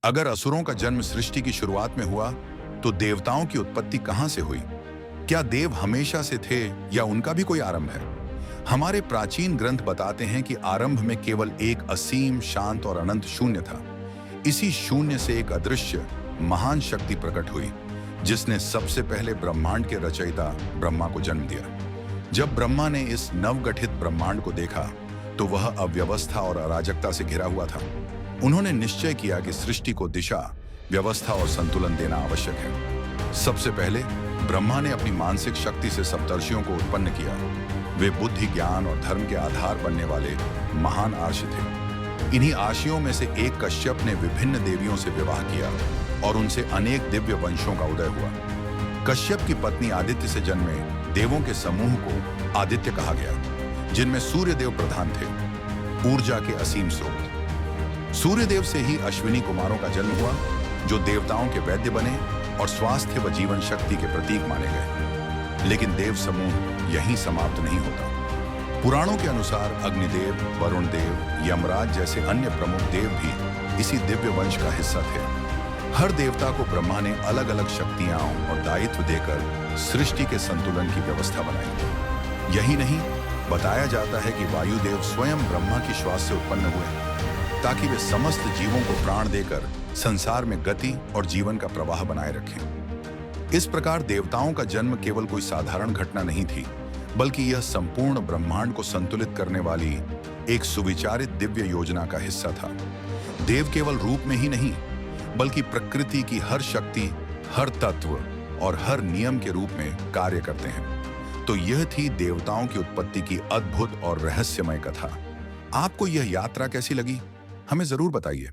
अगर असुरों का जन्म सृष्टि की शुरुआत में हुआ, तो देवताओं की उत्पत्ति कहां से हुई? क्या देव हमेशा से थे या उनका भी कोई आरंभ है? हमारे प्राचीन ग्रंथ बताते हैं कि आरंभ में केवल एक असीम, शांत और अनंत शून्य था। इसी शून्य से एक अदृश्य महान शक्ति प्रकट हुई, जिसने सबसे पहले ब्रह्मांड के रचयिता ब्रह्मा को जन्म दिया। जब ब्रह्मा ने इस नवगठित ब्रह्मांड को देखा, तो वह अव्यवस्था और अराजकता से घिरा हुआ था। उन्होंने निश्चय किया कि सृष्टि को दिशा, व्यवस्था और संतुलन देना आवश्यक है। सबसे पहले ब्रह्मा ने अपनी मानसिक शक्ति से सप्तर्षियों को उत्पन्न किया। वे बुद्धि, ज्ञान और धर्म के आधार बनने वाले महान आर्षि थे। इन्हीं आर्षियों में से एक कश्यप ने विभिन्न देवियों से विवाह किया और उनसे अनेक दिव्य वंशों का उदय हुआ। कश्यप की पत्नी आदित्य से जन्मे देवों के समूह को आदित्य कहा गया, जिनमें सूर्यदेव प्रधान थे, ऊर्जा के असीम स्रोत। सूर्यदेव से ही अश्विनी कुमारों का जन्म हुआ, जो देवताओं के वैद्य बने और स्वास्थ्य व जीवन शक्ति के प्रतीक माने गए। लेकिन देव समूह यहीं समाप्त नहीं होता। पुराणों के अनुसार अग्निदेव, वरुण देव, यमराज जैसे अन्य प्रमुख देव भी इसी दिव्य वंश का हिस्सा थे। हर देवता को ब्रह्मा ने अलग अलग शक्तियां और दायित्व देकर सृष्टि के संतुलन की व्यवस्था बनाई। यही नहीं, बताया जाता है कि वायुदेव स्वयं ब्रह्मा की श्वास से उत्पन्न हुए, ताकि वे समस्त जीवों को प्राण देकर संसार में गति और जीवन का प्रवाह बनाए रखें। इस प्रकार देवताओं का जन्म केवल कोई साधारण घटना नहीं थी, बल्कि यह संपूर्ण ब्रह्मांड को संतुलित करने वाली एक सुविचारित दिव्य योजना का हिस्सा था। देव केवल रूप में ही नहीं, बल्कि प्रकृति की हर शक्ति, हर तत्व और हर नियम के रूप में कार्य करते हैं। तो यह थी देवताओं की उत्पत्ति की अद्भुत और रहस्यमय कथा। आपको यह यात्रा कैसी लगी? हमें जरूर बताइए।